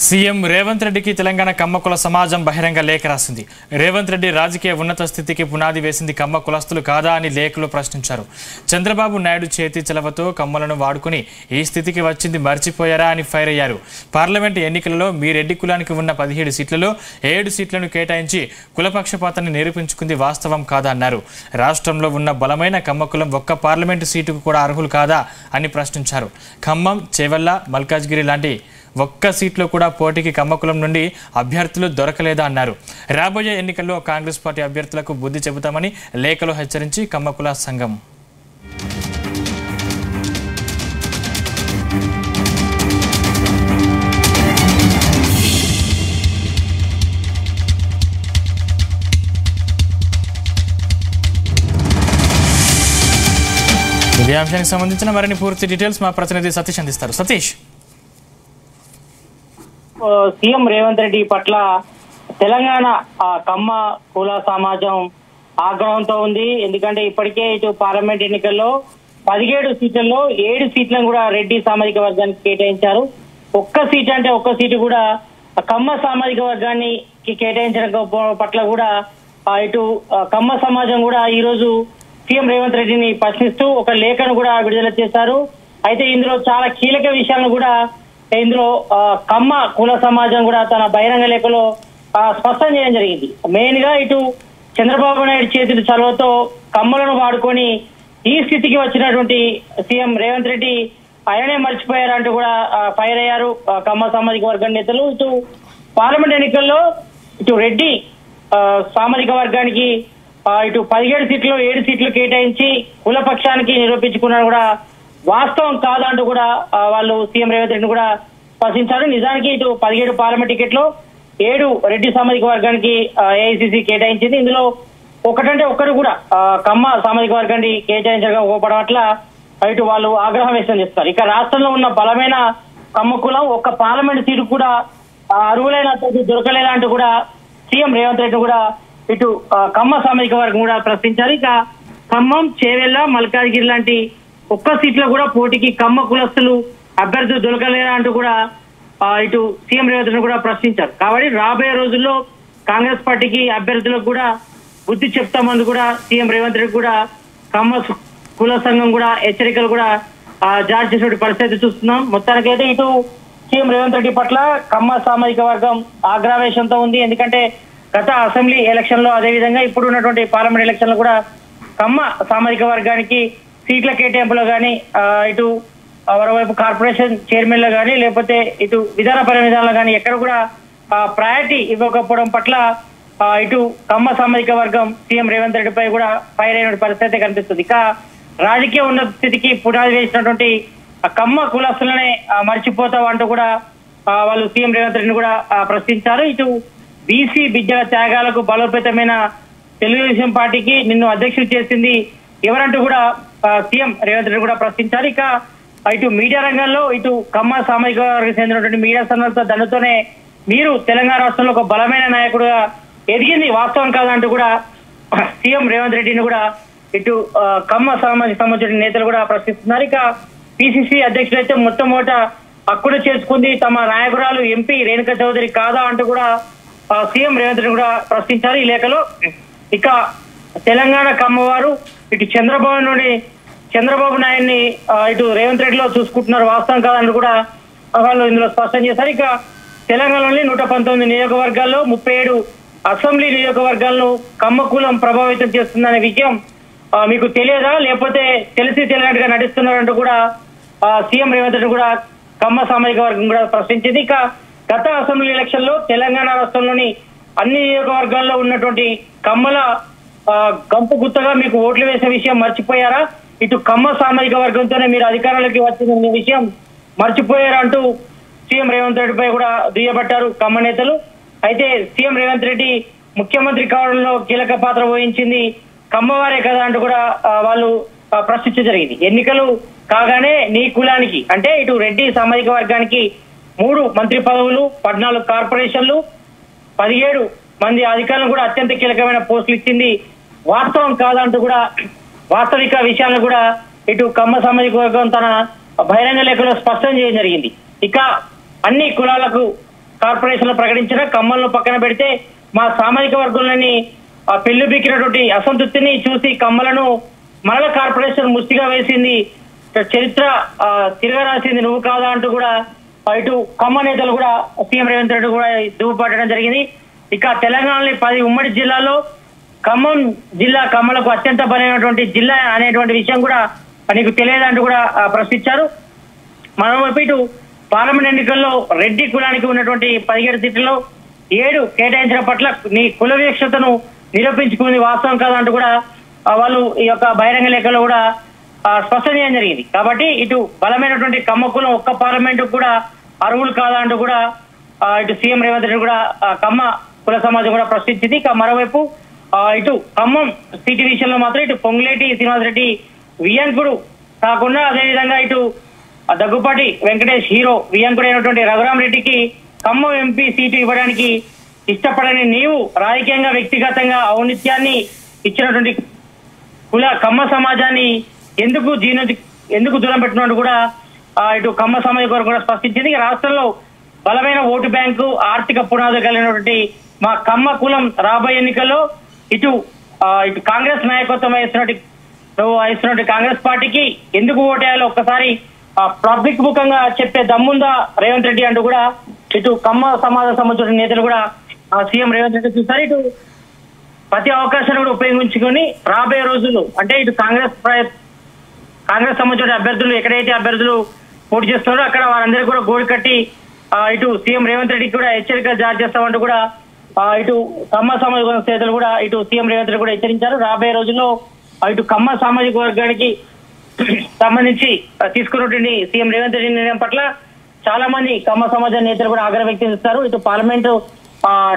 CM Revanth రెడ్డికి తెలంగాణ కమ్మ కుల సమాజం బహిరంగ లేఖ రాసింది. రేవంత్ రెడ్డి రాజకీయ ఉన్నత స్థితికి పునాది వేసింది కమ్మ కులస్తులు కాదా అని లేఖలో ప్రశ్నించారు. చంద్రబాబు నాయుడు చేతి చలవతో కమ్మలను వాడుకుని ఈ స్థితికి వచ్చింది మర్చిపోయారా అని ఫైర్ అయ్యారు. పార్లమెంటు ఎన్నికలలో మీ రెడ్డి కులానికి ఉన్న 17 సీట్లలో 7 సీట్లను కేటాయించి కులపక్షపాతాన్ని నిరూపించుకుంది వాస్తవం కాదా అన్నారు. రాష్ట్రంలో ఉన్న బలమైన కమ్మ కులం ఒక్క పార్లమెంటు సీటుకు కూడా అర్హులు కాదా అని ప్రశ్నించారు. ఖమ్మం, చేవెళ్ల, మల్కాజ్గిరి లాంటి ఒక్క సీట్లో కూడా పోటీకి కమ్మకులం నుండి అభ్యర్థులు దొరకలేదా అన్నారు. రాబోయే ఎన్నికల్లో కాంగ్రెస్ పార్టీ అభ్యర్థులకు బుద్ధి చెబుతామని లేఖలో హెచ్చరించి కమ్మకుల సంఘం ఇదే అంశానికి సంబంధించిన మరిన్ని పూర్తి డీటెయిల్స్ మా ప్రతినిధి సతీష్ అందిస్తారు. సతీష్, సీఎం రేవంత్ రెడ్డి పట్ల తెలంగాణ కమ్మ కుల సమాజం ఆగ్రహంతో ఉంది. ఎందుకంటే ఇప్పటికే ఇటు పార్లమెంట్ ఎన్నికల్లో 17 సీట్లలో 7 సీట్లను కూడా రెడ్డి సామాజిక వర్గానికి కేటాయించారు. ఒక్క సీటు కూడా కమ్మ సామాజిక వర్గాన్ని కేటాయించడం పట్ల కూడా ఇటు కమ్మ సమాజం కూడా ఈ రోజు సీఎం రేవంత్ రెడ్డిని ప్రశ్నిస్తూ ఒక లేఖను కూడా విడుదల చేశారు. అయితే ఇందులో చాలా కీలక విషయాలను కూడా ఇందులో కమ్మ కుల సమాజం కూడా తన బహిరంగ లేఖలో స్పష్టం చేయడం జరిగింది. మెయిన్ గా ఇటు చంద్రబాబు నాయుడు చేతుల చొరవతో కమ్మలను వాడుకొని ఈ స్థితికి వచ్చినటువంటి సీఎం రేవంత్ రెడ్డి ఆయనే మర్చిపోయారంటూ కూడా ఫైర్ అయ్యారు కమ్మ సామాజిక వర్గ నేతలు. ఇటు పార్లమెంట్ ఎన్నికల్లో ఇటు రెడ్డి సామాజిక వర్గానికి ఇటు 17 సీట్లు 7 సీట్లు కేటాయించి కుల పక్షానికి నిరూపించుకున్నా కూడా వాస్తవం కాదంటూ కూడా వాళ్ళు సీఎం రేవంత్ రెడ్డిని కూడా ప్రశ్నించారు. నిజానికి ఇటు 17 పార్లమెంట్ టికెట్లో 7 రెడ్డి సామాజిక వర్గానికి ఏఐసిసి కేటాయించింది. ఇందులో ఒక్కరు కూడా కమ్మ సామాజిక వర్గాన్ని కేటాయించకపోవడం పట్ల ఇటు వాళ్ళు ఆగ్రహం వ్యక్తం చేస్తారు. ఇక రాష్ట్రంలో ఉన్న బలమైన కమ్మ కులం ఒక్క పార్లమెంట్ సీటు కూడా అర్హులైన దొరకలేదంటూ కూడా సీఎం రేవంత్ రెడ్డి కూడా ఇటు కమ్మ సామాజిక వర్గం కూడా ప్రశ్నించారు. ఇక ఖమ్మం, చేవెళ్ల, మల్కాజ్గిరి లాంటి ఒక్క సీట్లో కూడా పోటీకి కమ్మ కులస్తులు అభ్యర్థులు దొరకలేదా అంటూ కూడా ఇటు సీఎం రేవంత్ రెడ్డి కూడా ప్రశ్నించారు. కాబట్టి రాబోయే రోజుల్లో కాంగ్రెస్ పార్టీకి అభ్యర్థులకు కూడా బుద్ధి చెప్తామని కూడా సీఎం రేవంత్ రెడ్డి కూడా కమ్మ కుల సంఘం కూడా హెచ్చరికలు కూడా జారీ చేసే పరిస్థితి చూస్తున్నాం. మొత్తానికైతే ఇటు సీఎం రేవంత్ రెడ్డి పట్ల కమ్మ సామాజిక వర్గం ఆగ్రహవేశంతో ఉంది. ఎందుకంటే గత అసెంబ్లీ ఎలక్షన్ లో అదేవిధంగా ఇప్పుడు ఉన్నటువంటి పార్లమెంట్ ఎలక్షన్ లో కూడా కమ్మ సామాజిక వర్గానికి సీట్ల కేటాయింపులో కానీ ఇటు మరోవైపు కార్పొరేషన్ చైర్మన్ లో కానీ లేకపోతే ఇటు విధానపర విధానంలో కానీ ఎక్కడ కూడా ప్రయారిటీ ఇవ్వకపోవడం పట్ల ఇటు కమ్మ సామాజిక వర్గం సీఎం రేవంత్ రెడ్డిపై కూడా ఫైర్ అయిన పరిస్థితి కనిపిస్తుంది. ఇక రాజకీయ ఉన్నత స్థితికి పునాది వేసినటువంటి కమ్మ కులస్తులనే మర్చిపోతావు అంటూ కూడా వాళ్ళు సీఎం రేవంత్ రెడ్డిని కూడా ప్రశ్నించారు. ఇటు బీసీ బిడ్డల త్యాగాలకు బలోపేతమైన తెలుగుదేశం పార్టీకి నిన్ను అధ్యక్షుడు చేసింది ఎవరంటూ కూడా సీఎం రేవంత్ రెడ్డి కూడా ప్రశ్నించారు. ఇక ఇటు మీడియా రంగంలో ఇటు కమ్మ సామాజిక వర్గానికి చెందినటువంటి మీడియా సంస్థలతో దండుతోనే మీరు తెలంగాణ రాష్ట్రంలో ఒక బలమైన నాయకుడుగా ఎదిగింది వాస్తవం కాదంటూ కూడా సీఎం రేవంత్ రెడ్డిని కూడా ఇటు కమ్మ సామాజిక సంబంధించిన నేతలు కూడా ప్రశ్నిస్తున్నారు. ఇక పిసిసి అధ్యక్షుడు అయితే మొట్టమొదట అక్కుడు చేసుకుంది తమ నాయకురాలు ఎంపీ రేణుకా చౌదరి కాదా అంటూ కూడా సీఎం రేవంత్ రెడ్డి కూడా ప్రశ్నించారు ఈ లేఖలో. ఇక తెలంగాణ కమ్మవారు ఇటు చంద్రబాబు నాయుడిని ఇటు రేవంత్ రెడ్డిలో చూసుకుంటున్నారు వాస్తవం కాదని కూడా వాళ్ళు ఇందులో స్పష్టం చేశారు. ఇక తెలంగాణలోని 119 నియోజకవర్గాల్లో 37 అసెంబ్లీ నియోజకవర్గాలను కమ్మ కులం ప్రభావితం చేస్తుందనే విషయం మీకు తెలియదా, లేకపోతే తెలియనట్టుగా నటిస్తున్నారంటూ కూడా సీఎం రేవంత్ రెడ్డి కూడా కమ్మ సామాజిక వర్గం కూడా ప్రశ్నించింది. ఇక గత అసెంబ్లీ ఎలక్షన్ లో తెలంగాణ రాష్ట్రంలోని అన్ని నియోజకవర్గాల్లో ఉన్నటువంటి కమ్మల గంపు గుత్తగా మీకు ఓట్లు వేసే విషయం మర్చిపోయారా, ఇటు కమ్మ సామాజిక వర్గంతోనే మీరు అధికారంలోకి వచ్చిన విషయం మర్చిపోయారా అంటూ సీఎం రేవంత్ రెడ్డిపై కూడా దుయ్యబట్టారు కమ్మ నేతలు. అయితే సీఎం రేవంత్ రెడ్డి ముఖ్యమంత్రి కావడంలో కీలక పాత్ర వహించింది కమ్మవారే కదా అంటూ కూడా వాళ్ళు ప్రశ్నించడం జరిగింది. ఎన్నికలు కాగానే నీ కులానికి అంటే ఇటు రెడ్డి సామాజిక వర్గానికి 3 మంత్రి పదవులు, 14 కార్పొరేషన్లు, 17 మంది అధికారులను కూడా అత్యంత కీలకమైన పోస్టులు ఇచ్చింది వాస్తవం కాదంటూ కూడా వాస్తవిక విషయాలను కూడా ఇటు కమ్మ సామాజిక వర్గం తన బహిరంగ లేఖలో స్పష్టం చేయడం జరిగింది. ఇక అన్ని కులాలకు కార్పొరేషన్ లో ప్రకటించిన కమ్మలను పక్కన పెడితే మా సామాజిక వర్గంలోని పెళ్లి బిక్కినటువంటి అసంతృప్తిని చూసి కమ్మలను మనల కార్పొరేషన్ ముష్టిగా వేసింది, చరిత్ర తిరగరాసింది నువ్వు కాదా అంటూ కూడా ఇటు కమ్మ నేతలు కూడా సీఎం రేవంత్ రెడ్డి కూడా దువ్వుపట్టడం జరిగింది. ఇక తెలంగాణలోని 10 ఉమ్మడి జిల్లాల్లో ఖమ్మం జిల్లా కమ్మలకు అత్యంత బలమైనటువంటి జిల్లా అనేటువంటి విషయం కూడా నీకు తెలియదంటూ కూడా ప్రశ్నించారు. మరోవైపు ఇటు పార్లమెంట్ ఎన్నికల్లో రెడ్డి కులానికి ఉన్నటువంటి 17 సీట్లలో 7 కేటాయించడం పట్ల నీ కుల వివక్షతను నిరూపించుకుంది వాస్తవం కాదా అంటూ కూడా వాళ్ళు ఈ యొక్క బహిరంగ లేఖలో కూడా స్పష్టం చేయడం జరిగింది. కాబట్టి ఇటు బలమైనటువంటి కమ్మ కులం ఒక్క పార్లమెంట్ కూడా అర్హులు కాదా అంటూ కూడా ఇటు సీఎం రేవంత్ రెడ్డి కూడా కమ్మ కుల సమాజం కూడా ప్రశ్నించింది. ఇక మరోవైపు ఇటు ఖమ్మం సీటు విషయంలో మాత్రం ఇటు పొంగులేటి శ్రీనివాసరెడ్డి వియంకుడు కాకుండా అదేవిధంగా ఇటు దగ్గుపాటి వెంకటేష్ హీరో వియంకుడు అయినటువంటి రఘురామ్ రెడ్డికి ఖమ్మం ఎంపీ సీటు ఇవ్వడానికి ఇష్టపడని నీవు రాజకీయంగా వ్యక్తిగతంగా ఔన్నత్యాన్ని ఇచ్చినటువంటి కుల కమ్మ సమాజాన్ని ఎందుకు దూరం పెట్టినట్టు కూడా ఇటు కమ్మ సమాజం కొరకు కూడా స్పష్టించింది. రాష్ట్రంలో బలమైన ఓటు బ్యాంకు ఆర్థిక పునాదులు కలిగినటువంటి మా కమ్మ కులం రాబోయే ఎన్నికల్లో ఇటు కాంగ్రెస్ నాయకత్వం వహిస్తున్నటువంటి కాంగ్రెస్ పార్టీకి ఎందుకు ఓటేయాలో ఒక్కసారి పబ్లిక్ ముఖంగా చెప్పే దమ్ముందా రేవంత్ రెడ్డి అంటూ కూడా ఇటు కమ్మ సమాజం సంబంధించిన నేతలు కూడా సీఎం రేవంత్ రెడ్డి చూస్తారు. ఇటు ప్రతి అవకాశాన్ని కూడా ఉపయోగించుకొని రాబోయే రోజుల్లో అంటే ఇటు కాంగ్రెస్ సంబంధించిన అభ్యర్థులు ఎక్కడైతే అభ్యర్థులు పోటీ చేస్తున్నారో అక్కడ వారందరికీ కూడా గోడు కట్టి ఇటు సీఎం రేవంత్ రెడ్డికి కూడా హెచ్చరికలు జారీ చేస్తామంటూ కూడా ఇటు కమ్మ సామాజిక వర్గ నేతలు కూడా ఇటు సీఎం రేవంత్ రెడ్డి కూడా హెచ్చరించారు. రాబోయే రోజుల్లో ఇటు కమ్మ సామాజిక వర్గానికి సంబంధించి తీసుకున్నటువంటి సీఎం రేవంత్ రెడ్డి నిర్ణయం పట్ల చాలా మంది కమ్మ సమాజ నేతలు కూడా ఆగ్రహం వ్యక్తం చేస్తారు. ఇటు పార్లమెంటు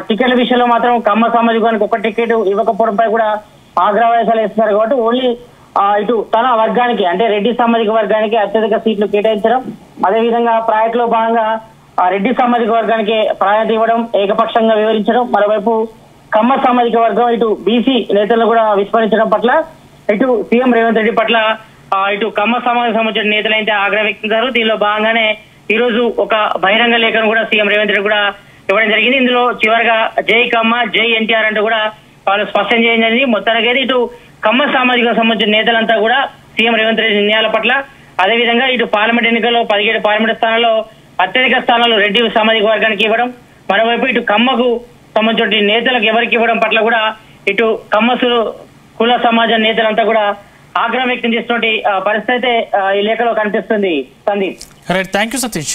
టికెట్ల విషయంలో మాత్రం కమ్మ సామాజిక వర్గానికి ఒక టికెట్ ఇవ్వకపోవడంపై కూడా ఆగ్రహవేశాలు వేస్తున్నారు. కాబట్టి ఓన్లీ ఇటు తన వర్గానికి అంటే రెడ్డి సామాజిక వర్గానికి అత్యధిక సీట్లు కేటాయించడం, అదేవిధంగా ప్రాజెక్టులో భాగంగా రెడ్డి సామాజిక వర్గానికి ప్రాధాన్యత ఇవ్వడం, ఏకపక్షంగా వివరించడం, మరోవైపు కమ్మ సామాజిక వర్గం ఇటు బీసీ నేతలను కూడా విస్మరించడం పట్ల ఇటు సీఎం రేవంత్ రెడ్డి పట్ల ఇటు కమ్మ సమాజం సంబంధించిన నేతలు అయితే ఆగ్రహం వ్యక్తించారు. దీనిలో భాగంగానే ఈ రోజు ఒక బహిరంగ లేఖను కూడా సీఎం రేవంత్ రెడ్డి కూడా ఇవ్వడం జరిగింది. ఇందులో చివరిగా జై కమ్మ జై ఎన్టీఆర్ అంటూ కూడా వాళ్ళు స్పష్టం చేయడం జరిగింది. మొత్తానికి ఇటు కమ్మ సామాజిక సంబంధించిన నేతలంతా కూడా సీఎం రేవంత్ రెడ్డి నిర్ణయాల పట్ల అదేవిధంగా ఇటు పార్లమెంట్ ఎన్నికల్లో 17 పార్లమెంట్ స్థానాల్లో అత్యధిక స్థానాలు రెడ్డి సామాజిక వర్గానికి ఇవ్వడం, మరోవైపు ఇటు కమ్మకు సంబంధించిన నేతలకు ఎవరికి ఇవ్వడం పట్ల కూడా ఇటు కమ్మసులు కుల సమాజ నేతలంతా కూడా ఆగ్రహం వ్యక్తం చేస్తున్నటువంటి పరిస్థితి అయితే ఈ లేఖలో కనిపిస్తుంది. Sandeep. Right, thank you Satish.